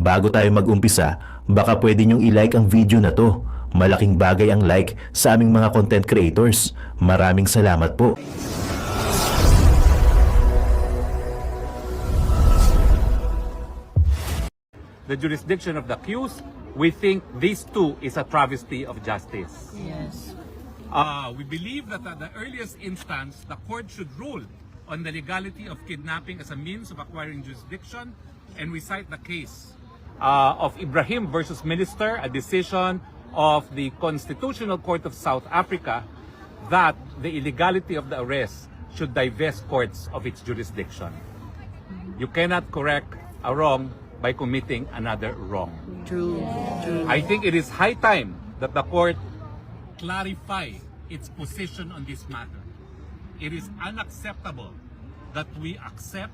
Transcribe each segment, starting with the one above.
Bago tayo mag-umpisa, baka pwede nyong i-like ang video na to. Malaking bagay ang like sa aming mga content creators. Maraming salamat po. The jurisdiction of the accused, we think this too is a travesty of justice. Yes. We believe that at the earliest instance, the court should rule on the legality of kidnapping as a means of acquiring jurisdiction, and we cite the case of Ibrahim versus Minister, a decision of the Constitutional Court of South Africa that the illegality of the arrest should divest courts of its jurisdiction. You cannot correct a wrong by committing another wrong. True. I think it is high time that the court clarify its position on this matter. It is unacceptable that we accept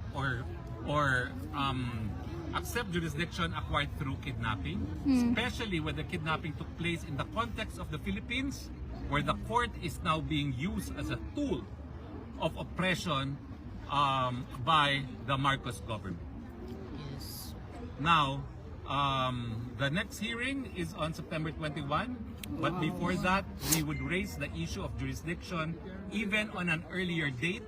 accept jurisdiction acquired through kidnapping, especially when the kidnapping took place in the context of the Philippines, where the court is now being used as a tool of oppression by the Marcos government. Yes. Now, the next hearing is on September 21, but before that, we would raise the issue of jurisdiction even on an earlier date,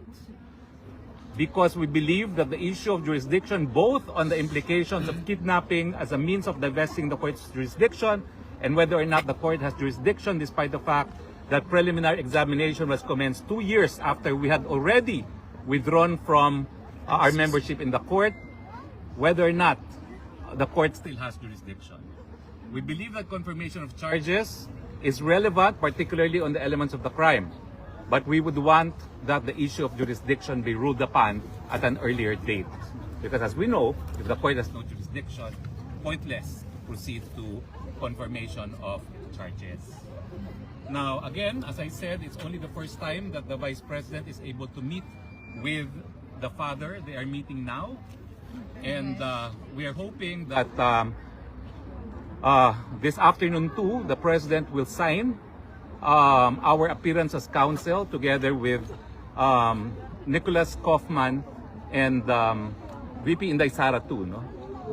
because we believe that the issue of jurisdiction, both on the implications of kidnapping as a means of divesting the court's jurisdiction and whether or not the court has jurisdiction, despite the fact that preliminary examination was commenced 2 years after we had already withdrawn from our membership in the court, whether or not the court still has jurisdiction. We believe that confirmation of charges is relevant, particularly on the elements of the crime. But we would want that the issue of jurisdiction be ruled upon at an earlier date. Because as we know, if the court has no jurisdiction, pointless to proceed to confirmation of charges. Now, again, as I said, it's only the first time that the Vice President is able to meet with the father. They are meeting now. And we are hoping that this afternoon too, the President will sign our appearance as counsel together with Nicholas Kaufman and VP Inday Sara too, no?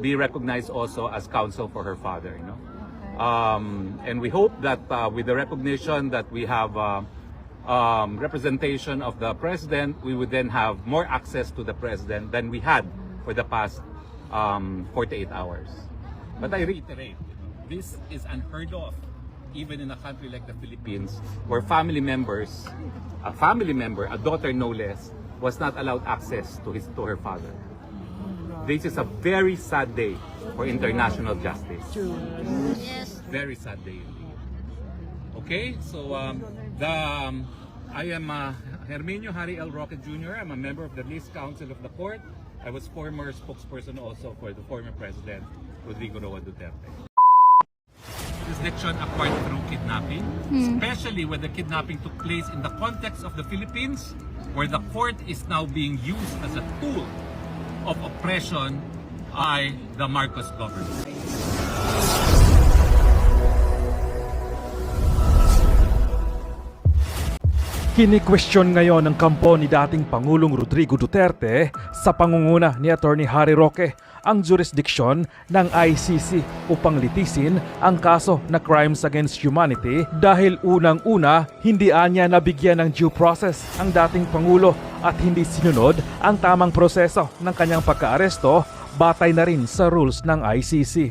Be recognized also as counsel for her father, you know? And we hope that with the recognition that we have representation of the President, we would then have more access to the President than we had for the past 48 hours. But I reiterate, this is unheard of, even in a country like the Philippines, where family members, a daughter no less, was not allowed access to her father. This is a very sad day for international justice. Yes. Very sad day indeed. Okay, so I am Herminio Harry L. Roque Jr. I'm a member of the Least Council of the Court. I was former spokesperson also for the former President, Rodrigo Roa Duterte. Jurisdiction acquired through kidnapping, especially when the kidnapping took place in the context of the Philippines, where the court is now being used as a tool of oppression by the Marcos government. Kini-question ngayon ng kampo ni dating Pangulong Rodrigo Duterte sa pangunguna ni Attorney Harry Roque ang jurisdiction ng ICC upang litisin ang kaso na crimes against humanity dahil unang-una hindi anya nabigyan ng due process ang dating Pangulo at hindi sinunod ang tamang proseso ng kanyang pagkaaresto batay na rin sa rules ng ICC.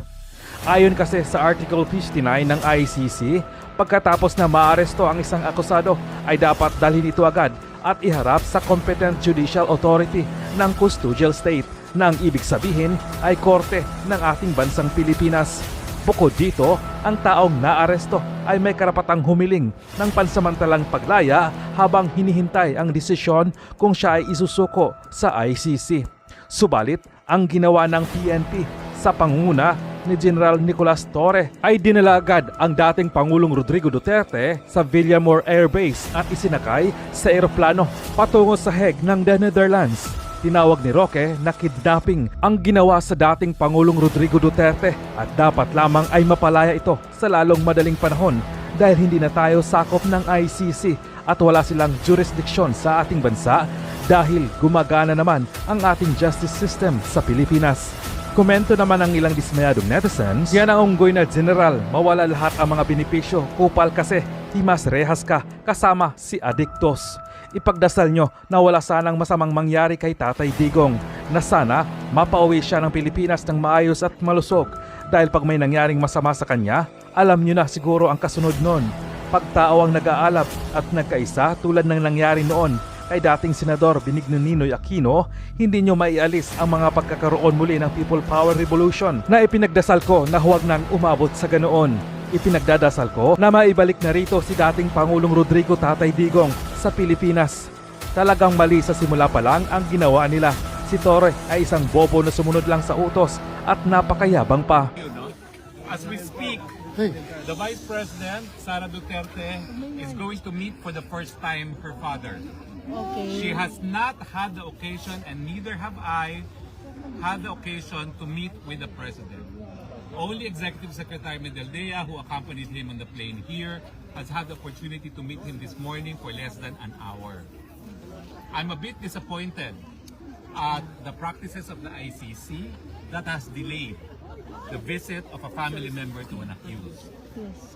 Ayon kasi sa Article 59 ng ICC, pagkatapos na maaresto ang isang akusado ay dapat dalhin ito agad at iharap sa competent judicial authority ng custodial state na ang ibig sabihin ay korte ng ating bansang Pilipinas. Bukod dito, ang taong naaresto ay may karapatang humiling ng pansamantalang paglaya habang hinihintay ang desisyon kung siya ay isusuko sa ICC. Subalit, ang ginawa ng PNP sa pangunguna ni General Nicolas Torre ay dinala agad ang dating Pangulong Rodrigo Duterte sa Villamor Air Base at isinakay sa eroplano patungo sa Hague ng The Netherlands. Tinawag ni Roque na kidnapping ang ginawa sa dating Pangulong Rodrigo Duterte at dapat lamang ay mapalaya ito sa lalong madaling panahon dahil hindi na tayo sakop ng ICC at wala silang jurisdiction sa ating bansa dahil gumagana naman ang ating justice system sa Pilipinas. Komento naman ng ilang dismayadong netizens, yan ang unggoy na general, mawala lahat ang mga benepisyo, kupal kasi, himas rehas ka, kasama si Adictos. Ipagdasal nyo na wala sanang masamang mangyari kay Tatay Digong, na sana mapauwi siya ng Pilipinas ng maayos at malusog, dahil pag may nangyaring masama sa kanya, alam nyo na siguro ang kasunod nun. Pagtao ang nag-aalab at nagkaisa tulad ng nangyari noon kay dating Senador Benigno Ninoy Aquino, hindi nyo maialis ang mga pagkakaroon muli ng People Power Revolution na ipinagdasal ko na huwag nang umabot sa ganoon. Ipinagdadasal ko na maibalik na rito si dating Pangulong Rodrigo Tatay Digong sa Pilipinas. Talagang mali sa simula pa lang ang ginawa nila. Si Torre ay isang bobo na sumunod lang sa utos at napakayabang pa. As we speak, the Vice President, Sara Duterte, is going to meet for the first time her father. She has not had the occasion, and neither have I, had the occasion to meet with the President. Only Executive Secretary Medeldea, who accompanied him on the plane here, has had the opportunity to meet him this morning for less than an hour. I'm a bit disappointed at the practices of the ICC that has delayed the visit of a family member to an accused.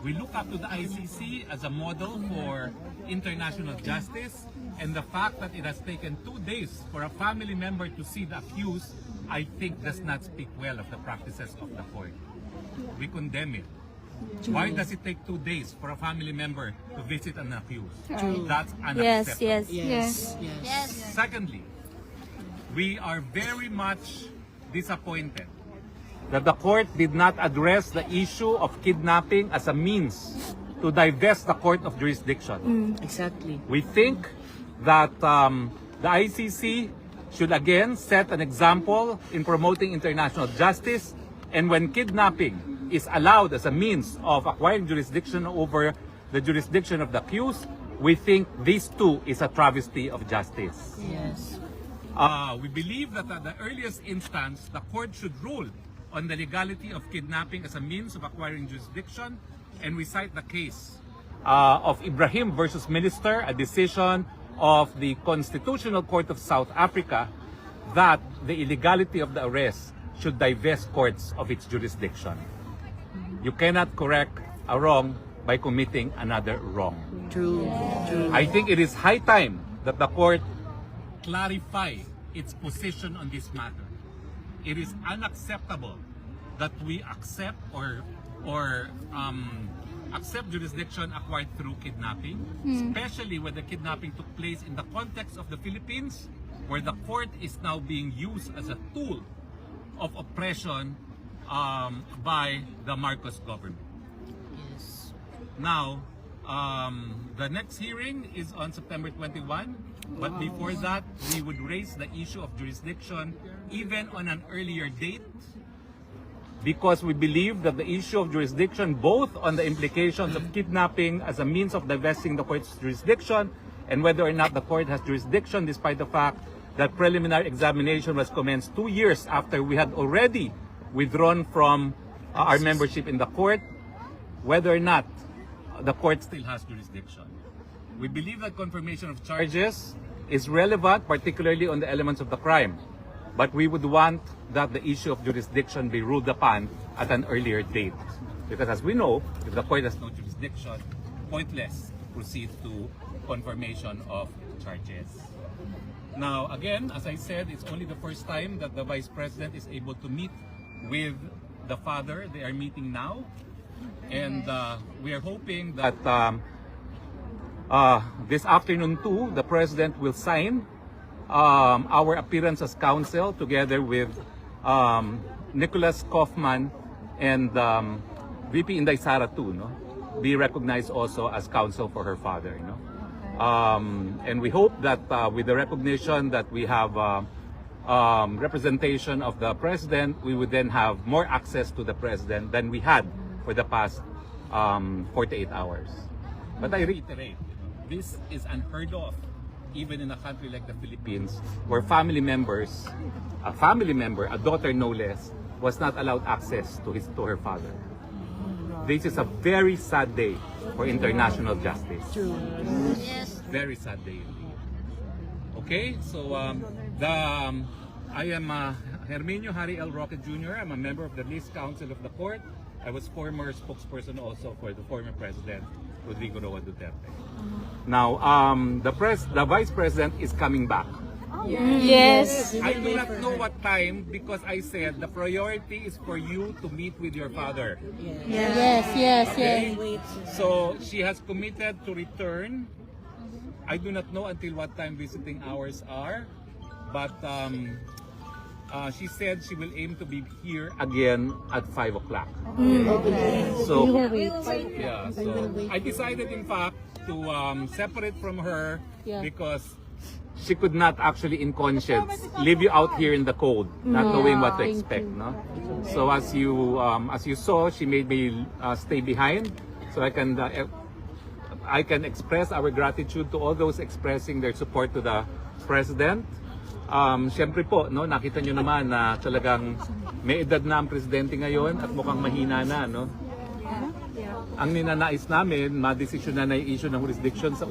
We look up to the ICC as a model for international justice, and the fact that it has taken 2 days for a family member to see the accused, I think does not speak well of the practices of the court. We condemn it. Why does it take 2 days for a family member to visit an accused? That's unacceptable. Yes. Secondly, we are very much disappointed that the court did not address the issue of kidnapping as a means to divest the court of jurisdiction. Exactly. We think that the ICC should again set an example in promoting international justice, and when kidnapping is allowed as a means of acquiring jurisdiction over the jurisdiction of the accused, we think this too is a travesty of justice. Yes. We believe that at the earliest instance, the court should rule on the legality of kidnapping as a means of acquiring jurisdiction, and we cite the case of Ibrahim versus Minister, a decision of the Constitutional Court of South Africa, that the illegality of the arrest should divest courts of its jurisdiction. You cannot correct a wrong by committing another wrong. True. I think it is high time that the court clarify its position on this matter. It is unacceptable that we accept accept jurisdiction acquired through kidnapping, especially when the kidnapping took place in the context of the Philippines, where the court is now being used as a tool of oppression by the Marcos government. Yes. Now, the next hearing is on September 21, but before that, we would raise the issue of jurisdiction even on an earlier date, because we believe that the issue of jurisdiction, both on the implications of kidnapping as a means of divesting the court's jurisdiction, and whether or not the court has jurisdiction, despite the fact that preliminary examination was commenced 2 years after we had already withdrawn from our membership in the court, whether or not the court still has jurisdiction. We believe that confirmation of charges is relevant, particularly on the elements of the crime. But we would want that the issue of jurisdiction be ruled upon at an earlier date. Because as we know, if the court has no jurisdiction, pointless to proceed to confirmation of charges. Now, again, as I said, it's only the first time that the Vice President is able to meet with the father. They are meeting now. And we are hoping that this afternoon too, the President will sign our appearance as counsel together with Nicholas Kaufman and VP Inday Sara too, no? Be recognized also as counsel for her father, you know? And we hope that with the recognition that we have representation of the President, we would then have more access to the President than we had for the past 48 hours. But I reiterate, this is unheard of, even in a country like the Philippines, where family members, a family member, a daughter no less, was not allowed access to her father. This is a very sad day for international justice. Yes. Very sad day indeed. Okay, so I am Herminio Harry L. Roque Jr. I'm a member of the List Council of the Court. I was former spokesperson also for the former President Rodrigo Roa Duterte. Now, the Vice President is coming back. Yes. I do not know what time because I said the priority is for you to meet with your father. Yes, yes, yes. So she has committed to return. I do not know until what time visiting hours are, but she said she will aim to be here again at 5 o'clock. So, yeah, so I decided in fact to separate from her because she could not actually in conscience leave you out here in the cold, not knowing what to expect. No? So as you saw, she made me stay behind so I can express our gratitude to all those expressing their support to the President. Siyempre po, no, nakita nyo naman na talagang may edad na ang Presidente ngayon at mukhang mahina na. No? Ang ninanais namin, madesisyonan na yung issue ng jurisdiction sa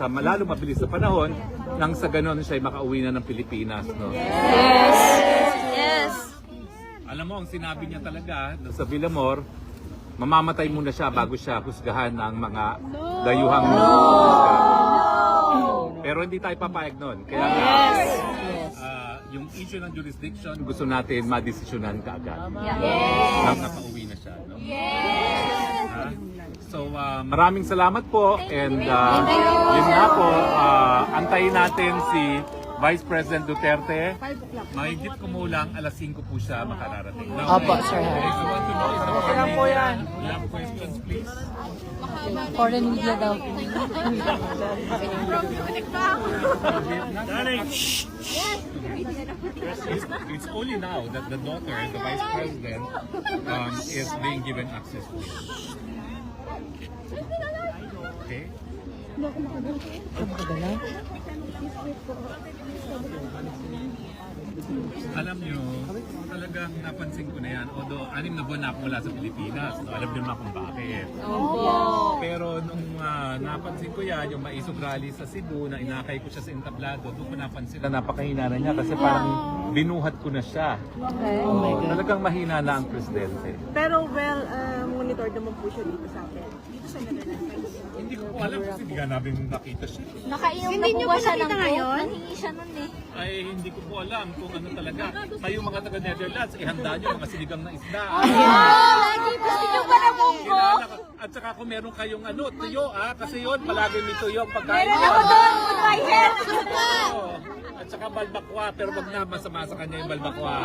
lalong mabilis na panahon nang sa ganon siya ay makauwi na ng Pilipinas. No? Yes. Yes. Alam mo, ang sinabi niya talaga sa Villamor, mamamatay muna siya bago siya husgahan ng mga dayuhang Pero hindi tayo papayag nun. Kaya yung issue ng jurisdiction, gusto natin madesisyonan kaagad. Nang napauwi na siya. No? So, maraming salamat po and yun nga po, antayin natin si Vice President Duterte. Mahigit kumulang alas 5 po siya makararating. Now, Opo, Sir Harry. if you want to know if the foreign you have questions, please. Foreign media daw. It's only now that the daughter, the Vice President, is being given access to it. Okay? Alam nyo, talagang napansin ko na yan. Although 6 na buwan na ako mula sa Pilipinas, no? Alam nyo naman kung bakit. Pero nung napansin ko yan, yung maisog rally sa Cebu, na inakay ko siya sa entablado, doon ko napansin na napakahina na niya kasi parang binuhat ko na siya. Talagang mahina na ang Presidente. Pero monitor naman po siya dito sa atin. Dito sa Netherlands. Hindi ko po alam kasi hindi nga namin nakita siya. Nakainom na po ba siya ng coke? Nanhingi siya nun eh. Ay, hindi ko po alam kung ano talaga. Kayo mga taga-Netherlands, ihanda nyo mga sinigang na isda. Lagi gusto niyo ba ng munggo? Kilala ko. At saka kung meron kayong tuyo, kasi yun, palagi may tuyo ang pagkain Meron yun. ako doon, good my hair. Oo. At saka balbakwa, pero wag na masama sa kanya yung balbakwa.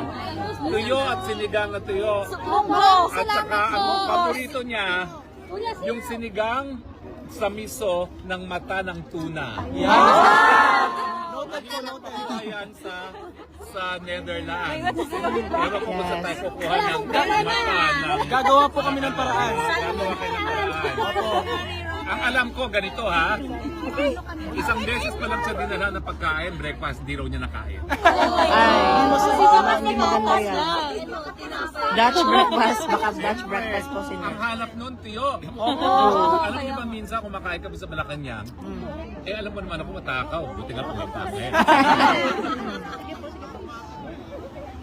Tuyo at sinigang na tuyo. Munggo, At saka salamat ang po. paborito niya, yung sinigang sa miso ng mata ng tuna. Yan sa Netherlands. Pero kung gusto tayo kukuha ng mata ng... Gagawa po kami ng paraan. Gagawa kayo ng paraan. Ang alam ko, ganito ha, isang beses pa lang siya dinala ng pagkain, breakfast, di raw niya nakain. Dutch breakfast, baka Dutch breakfast po sila. Ang hanap nun, tiyo. Alam niyo ba minsan kumakain kami sa Malacanang, alam mo naman ako matakaw, buti nga pumapangin.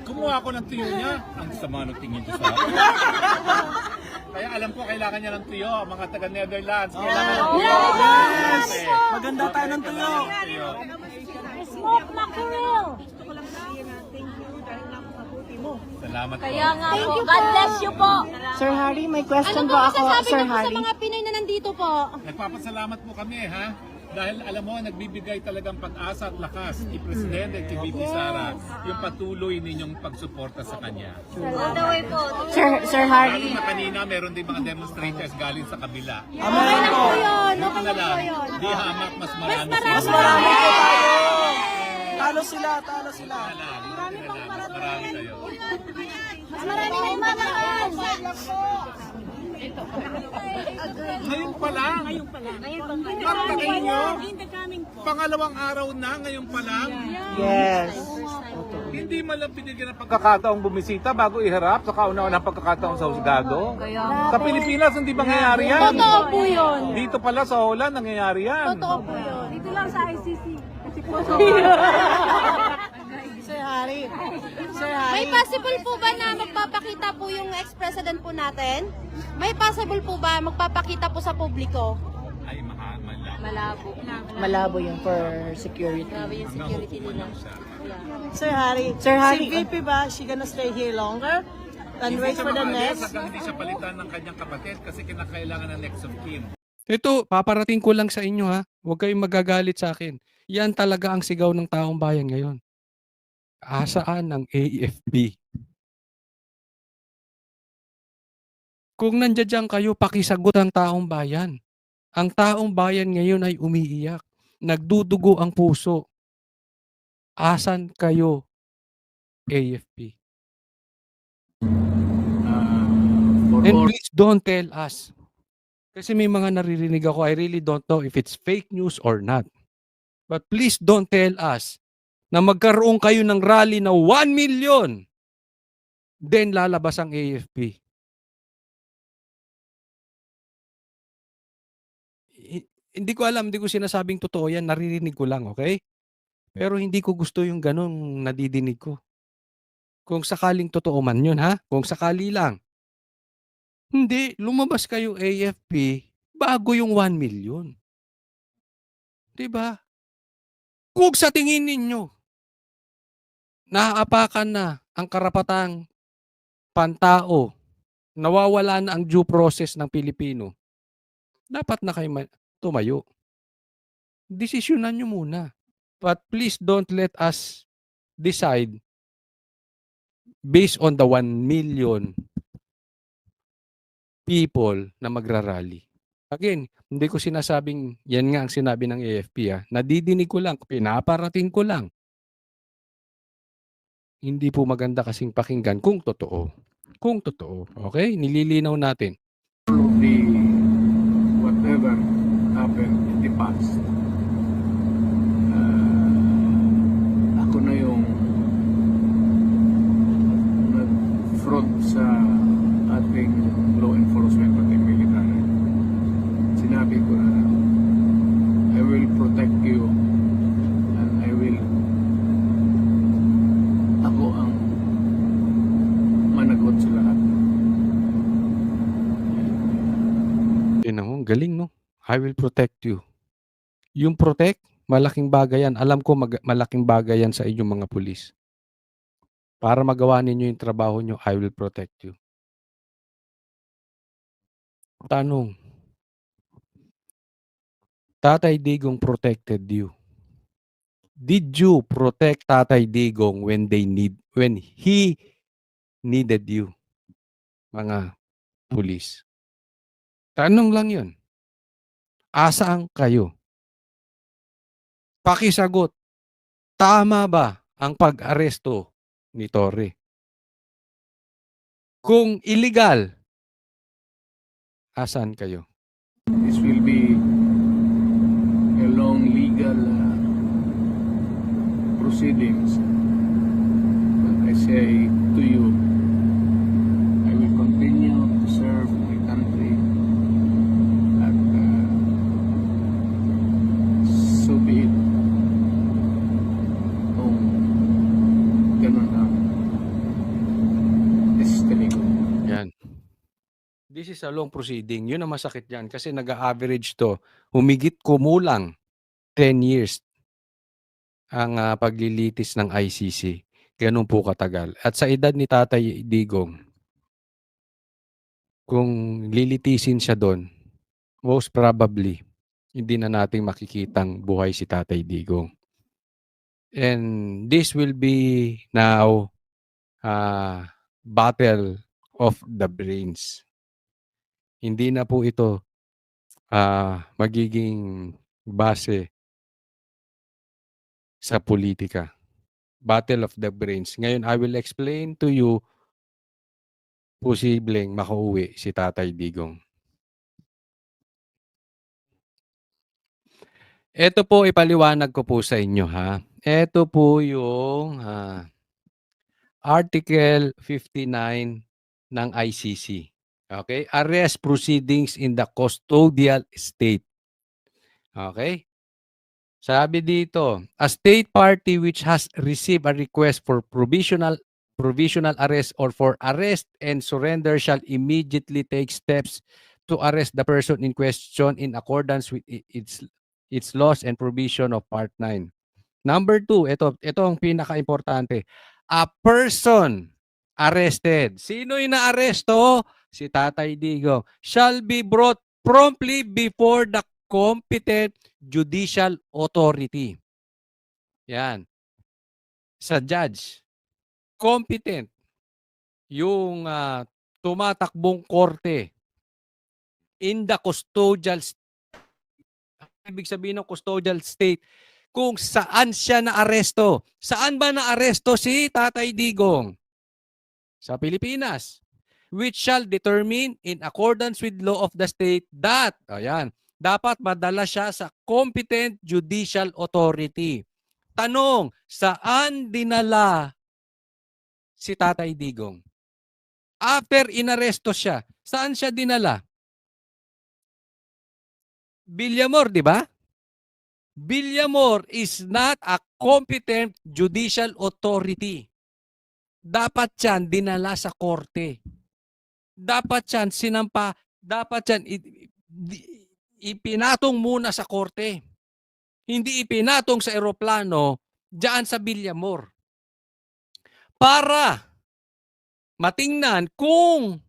Kumuha ako ng tiyo niya, ang sama ng tingin ko sa akin. Kaya alam ko kailangan niya ng tuyo, mga taga-Netherlands. Kailangan ng tuyo. Yes! Maganda tayo ng tuyo. Smoke mackerel. Gusto ko lang sabihin na thank you dahil napakabuti mo. Salamat Kaya po. nga po, God bless you po. Sir Harry, may question Ano po po ako, masasabi Sir niyo po sa Harry. mga Pinoy na nandito po? Nagpapasalamat po kami ha. Dahil alam mo, nagbibigay talagang pag-asa at lakas kay Presidente at kay VP Sara yung patuloy ninyong pagsuporta sa kanya. All the way po. Sir Lalo Harry, na kanina, meron din mga demonstrators galing sa kabila. Okay lang po yun. Buti Okay na lang lang, po yun. di hamak, mas marami Mas marami po tayo. Talo sila, talo sila. Marami kayo. Mas marami na yung mamahal. Ngayon pa lang. Parang nyo, pangalawang araw na ngayon pa lang. yes. Hindi man lang binigyan ng pagkakataong bumisita bago iharap sa kauna-unang pagkakataong sa husgado. Sa Pilipinas, hindi mangyayari yan. Totoo po yun. Dito pala sa Holland, nangyayari yan. Totoo po yun. Dito lang sa ICC. Kasi po Sir Harry, Sir May Harry. possible po ba na magpapakita po yung ex-president po natin? May possible po ba magpapakita po sa publiko? Ay, malaki. Malabo. Malabo yung for security. Grabe yung security nila. Sir Harry, Sir Harry, si VP ba, she gonna stay here longer? And wait for the next? Hanggang hindi siya palitan ng kanyang kapatid kasi kinakailangan ng next of kin. Ito, paparating ko lang sa inyo ha. Huwag kayong magagalit sa akin. Yan talaga ang sigaw ng taong bayan ngayon. Asaan ang AFP? Kung nandiyan kayo, pakisagot ang taong bayan. Ang taong bayan ngayon ay umiiyak. Nagdudugo ang puso. Asan kayo, AFP? And please don't tell us. Kasi may mga naririnig ako, I really don't know if it's fake news or not. But please don't tell us na magkaroon kayo ng rally na 1 million. Then lalabas ang AFP. Hindi ko alam, hindi ko sinasabing totoo yan, naririnig ko lang, okay? Pero hindi ko gusto yung ganun nadidinig ko. Kung sakaling totoo man yun, ha? Kung sakali lang. Hindi, lumabas kayo AFP bago yung 1 million. Diba? Kung sa tingin ninyo, naaapakan na ang karapatang pantao, nawawala na ang due process ng Pilipino, dapat na kayo tumayo. Desisyonan nyo muna. But please don't let us decide based on the 1 million people na magrarally. Again, hindi ko sinasabing yan nga ang sinabi ng AFP. Nadidinig ko lang, pinaparating ko lang. Hindi po maganda kasing pakinggan kung totoo. Kung totoo. Okay? Nililinaw natin. The whatever happened in the past. Ako na yung nag-front sa ating law enforcement at military. Sinabi ko na I will protect you and I will ako ang managot sa lahat. Tingnan mo, galing no? I will protect you. Yung protect, malaking bagay yan. Alam ko malaking bagay yan sa inyong mga pulis. Para magawa ninyo yung trabaho nyo, I will protect you. Tanong, Tatay Digong protected you. Did you protect Tatay Digong when he needed you? Mga pulis. Tanong lang yun. Asaan kayo? Pakisagot. Tama ba ang pag-aresto ni Torre? Kung illegal, asan kayo? This will be a long legal proceedings. But I say to you, I will continue to serve my country at so be it. Kung ganun ang destiny ko. Yan. This is a long proceeding. Yun ang masakit yan kasi nag-average to. Humigit kumulang 10 years ang paglilitis ng ICC. Ganun po katagal. At sa edad ni Tatay Digong, kung lilitisin siya doon, most probably, hindi na natin makikitang buhay si Tatay Digong. And this will be now battle of the brains. Hindi na po ito magiging base sa politika. Battle of the brains. Ngayon, I will explain to you posibleng makauwi si Tatay Digong. Ito po, ipaliwanag ko po sa inyo ha. Ito po yung Article 59 ng ICC. Okay? Arrest proceedings in the custodial state. Okay? Sabi dito, a state party which has received a request for provisional arrest or for arrest and surrender shall immediately take steps to arrest the person in question in accordance with its laws and provision of Part 9. Number 2, ito ang pinaka-importante. A person arrested. Sino yung naaresto? Si Tatay Digong. Shall be brought promptly before the competent judicial authority. Yan. Sa judge. Competent. Yung tumatakbong korte in the custodial ibig sabihin ng custodial state kung saan siya naaresto. Saan ba naaresto si Tatay Digong? Sa Pilipinas. Which shall determine in accordance with law of the state that, ayan, dapat madala siya sa competent judicial authority. Tanong, saan dinala si Tatay Digong? After inaresto siya, saan siya dinala? Villamor, di ba? Villamor is not a competent judicial authority. Dapat yan dinala sa korte. Dapat yan sinampa, dapat yan ipinatong muna sa korte. Hindi ipinatong sa eroplano diyan sa Villamor. Para matingnan kung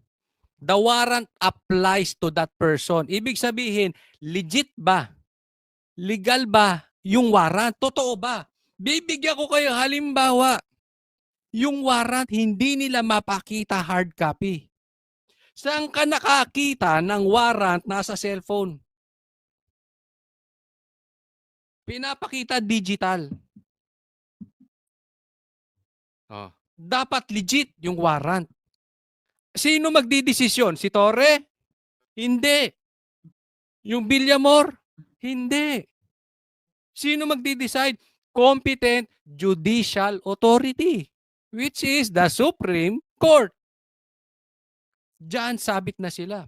the warrant applies to that person. Ibig sabihin, legit ba? Legal ba yung warrant? Totoo ba? Bibigyan ko kayo halimbawa. Yung warrant, hindi nila mapakita hard copy. Saan ka nakakita ng warrant nasa cellphone? Pinapakita digital. Oh. Dapat legit yung warrant. Sino magdidesisyon? Si Torre? Hindi. Yung Villamor? Hindi. Sino magdi-decide? Competent judicial authority, which is the Supreme Court. Diyan sabit na sila.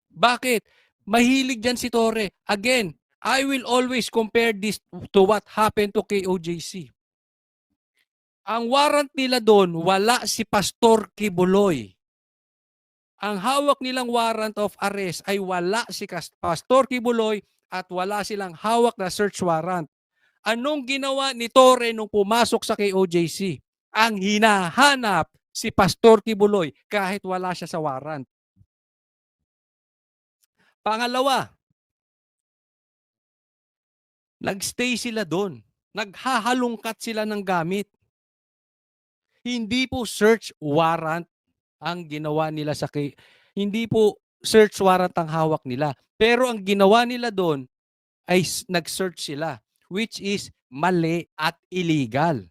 Bakit? Mahilig dyan si Torre. Again, I will always compare this to what happened to KOJC. Ang warrant nila doon, wala si Pastor Kibuloy. Ang hawak nilang warrant of arrest ay wala si Pastor Kibuloy at wala silang hawak na search warrant. Anong ginawa ni Torre nung pumasok sa KOJC? Ang hinahanap si Pastor Kibuloy kahit wala siya sa warrant. Pangalawa, nagstay sila doon. Naghahalungkat sila ng gamit. Hindi po search warrant ang ginawa nila sa hindi po search warrant ang hawak nila. Pero ang ginawa nila doon ay nag-search sila, which is mali at illegal.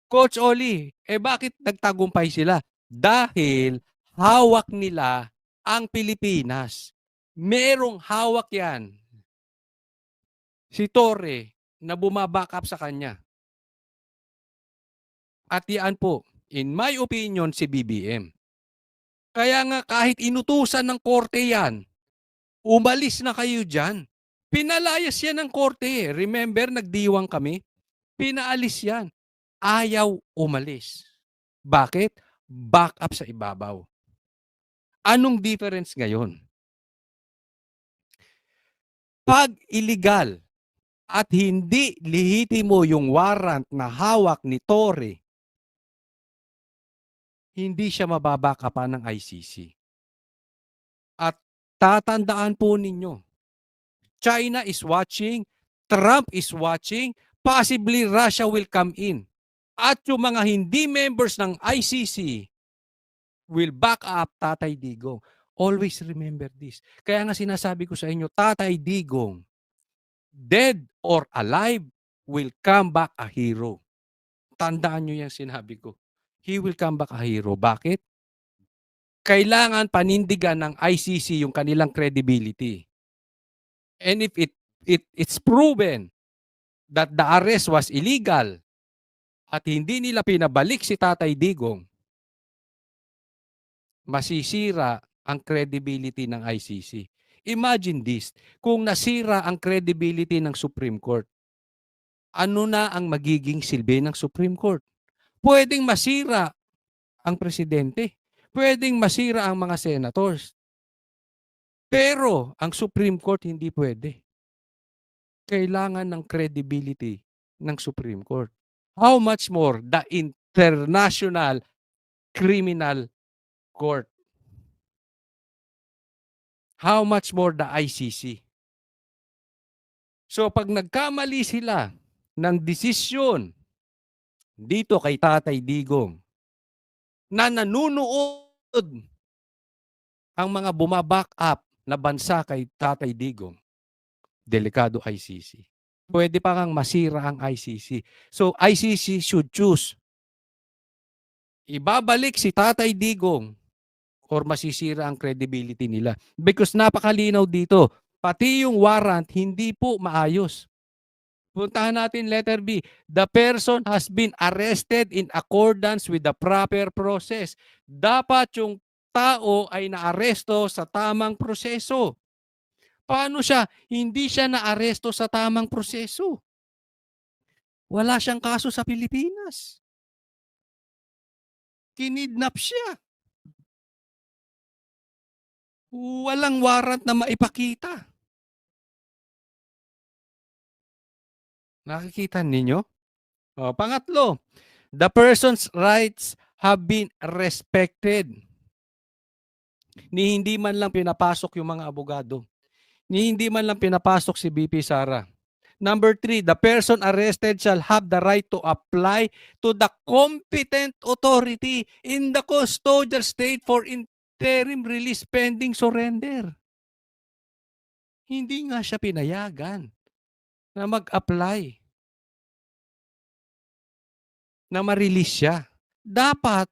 Coach Oli, bakit nagtagumpay sila? Dahil hawak nila ang Pilipinas. Merong hawak yan. Si Torre na bumaback up sa kanya. At yan po, in my opinion, si BBM. Kaya nga kahit inutusan ng korte yan, umalis na kayo dyan. Pinalayas yan ng korte. Remember, nagdiwang kami? Pinaalis yan. Ayaw umalis. Bakit? Back up sa ibabaw. Anong difference ngayon? Pag illegal at hindi lihitimo yung warrant na hawak ni Torre, hindi siya mababakapan ng ICC. At tatandaan po ninyo, China is watching, Trump is watching, possibly Russia will come in. At yung mga hindi members ng ICC will back up Tatay Digong. Always remember this. Kaya nga sinasabi ko sa inyo, Tatay Digong, dead or alive, will come back a hero. Tandaan nyo yung sinabi ko. He will come back a hero. Bakit? Kailangan panindigan ng ICC yung kanilang credibility. And if it's proven that the arrest was illegal at hindi nila pinabalik si Tatay Digong, masisira ang credibility ng ICC. Imagine this, kung nasira ang credibility ng Supreme Court, ano na ang magiging silbi ng Supreme Court. Pwedeng masira ang presidente. Pwedeng masira ang mga senators. Pero ang Supreme Court hindi pwede. Kailangan ng credibility ng Supreme Court. How much more the International Criminal Court? How much more the ICC? So pag nagkamali sila ng desisyon dito kay Tatay Digong na nanunood ang mga bumaback up na bansa kay Tatay Digong, delikado ICC. Pwede pa kang masira ang ICC. So ICC should choose. Ibabalik si Tatay Digong or masisira ang credibility nila. Because napakalinaw dito, pati yung warrant hindi po maayos. Puntahan natin letter B. The person has been arrested in accordance with the proper process. Dapat yung tao ay naaresto sa tamang proseso. Paano siya? Hindi siya naaresto sa tamang proseso. Wala siyang kaso sa Pilipinas. Kinidnap siya. Walang warrant na maipakita. Nakikita ninyo? Pangatlo, the person's rights have been respected. Ni hindi man lang pinapasok yung mga abogado. Ni hindi man lang pinapasok si BP Sara. Number 3, the person arrested shall have the right to apply to the competent authority in the custodial state for interim release pending surrender. Hindi nga siya pinayagan na mag-apply na ma-release siya. Dapat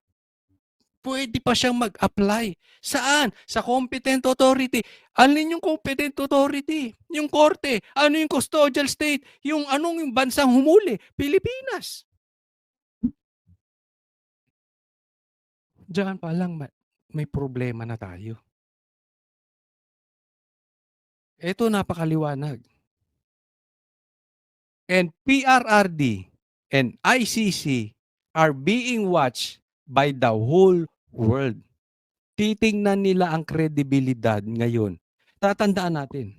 pwede pa siyang mag-apply. Saan? Sa competent authority. Alin yung competent authority? Yung korte. Ano yung custodial state? Yung anong yung bansang humuli? Pilipinas. Diyan pa lang may problema na tayo. Ito napakaliwanag. And PRRD and ICC are being watched by the whole world. Titingnan nila ang kredibilidad ngayon. Tatandaan natin.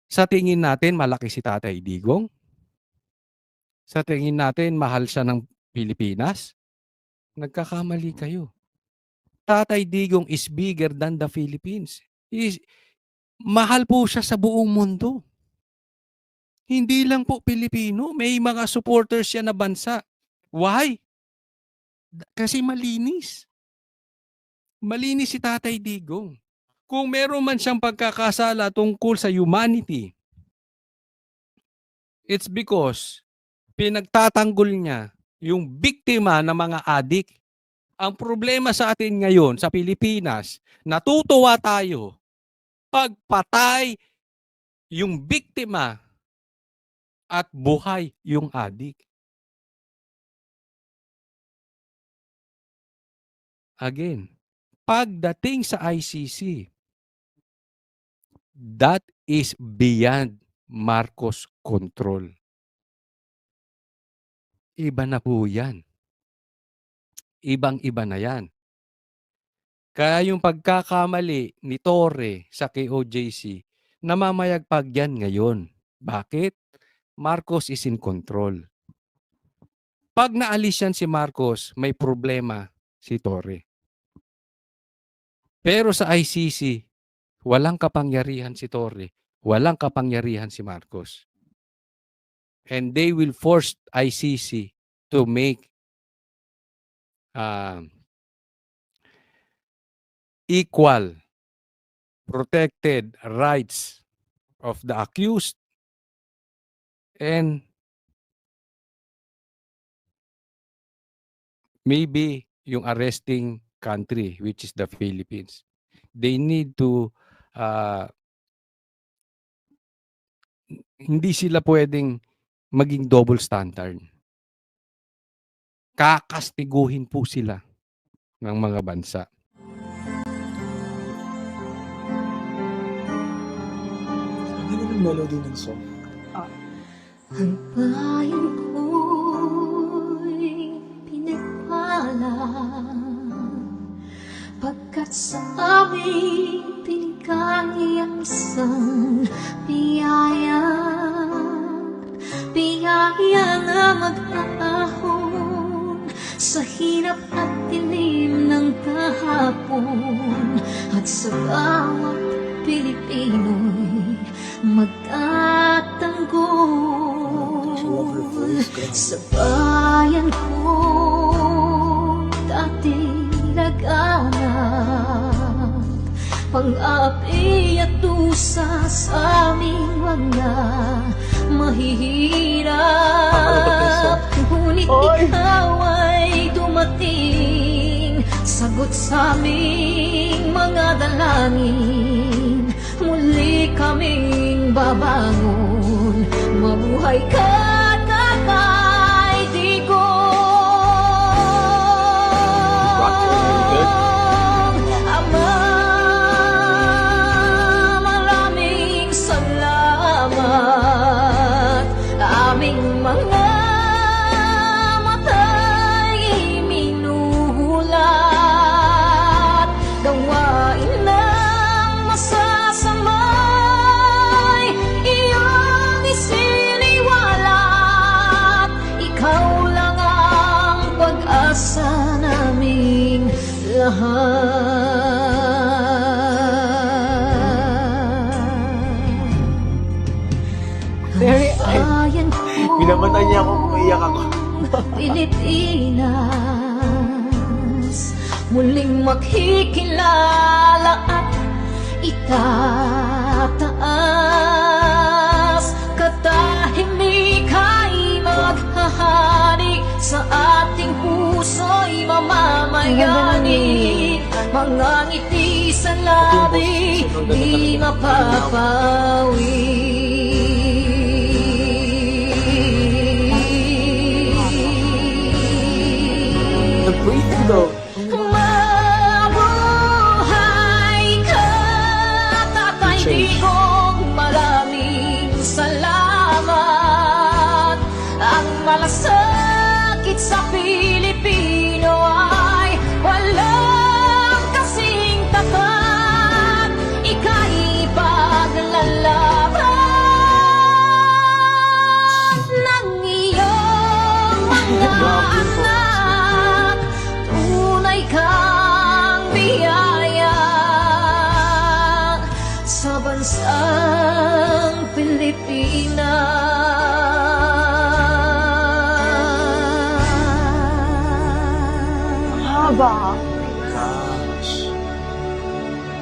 Sa tingin natin, malaki si Tatay Digong. Sa tingin natin, mahal siya ng Pilipinas. Nagkakamali kayo. Tatay Digong is bigger than the Philippines. Mahal po siya sa buong mundo. Hindi lang po Pilipino. May mga supporters siya na bansa. Why? Kasi malinis. Malinis si Tatay Digong. Kung meron man siyang pagkakasala tungkol sa humanity, it's because pinagtatanggol niya yung biktima ng mga adik. Ang problema sa atin ngayon sa Pilipinas, natutuwa tayo pagpatay yung biktima at buhay yung adik. Again, pagdating sa ICC, that is beyond Marcos control. Iba na po yan. Ibang-iba na yan. Kaya yung pagkakamali ni Torre sa KOJC, namamayagpag yan ngayon. Bakit? Marcos is in control. Pag naalis yan si Marcos, may problema si Torre. Pero sa ICC, walang kapangyarihan si Torre, walang kapangyarihan si Marcos. And they will force ICC to make equal protected rights of the accused and maybe yung arresting country, which is the Philippines. They need to hindi sila pwedeng maging double standard. Kakastiguhin po sila ng mga bansa. Ano naman melody ng song? Ang bayan ko'y pinagpala, pagkat sa amin binigay ang isang biyaya. Biyaya na mag-aahon sa hirap at dilim ng kahapon, at sa bawat Pilipino'y magtatanggol. Sa bayan ko dati laganap, pang-api at dusa sa aming mga mahihirap. Ngunit ikaw ay dumating, sagot sa aming mga dalangin. Muli kaming babangon, mabuhay ka, Tatay Digong. Ama, maraming salamat. Aming mga mata'y minuhulat, gawain ng masasamay iyong isiniwalat. Ikaw lang ang pag-asa naming lahat. Very, Bayan ko, Pinamatan niya ako, umiiyak ako. Pilipinas, muling makikilala at itataas. Katahimik ay maghahari sa ating puso'y mamamayani. Mga ngiti sa labi, di mapapawi. The breathing though. Mabuhay ka, Tatay Digong. Maraming salamat. Ang malasakit sa Pilipino ay walang kasing tapat. Ika'y paglalaban ng iyong mga anak. Tunay kang biyaya sa bansang Pilipinas. Haba. Gosh.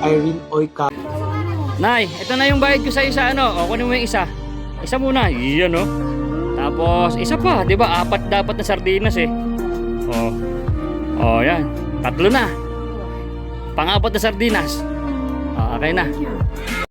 Irene Oika. Nay, ito na yung bayad ko sa isa, ano? O, kunin mo yung isa. Isa muna, iyan, no? Tapos, isa pa, di ba? 4 dapat na sardinas, eh. O, yan. 3 na. Pang-4 na sardinas. O, okay na.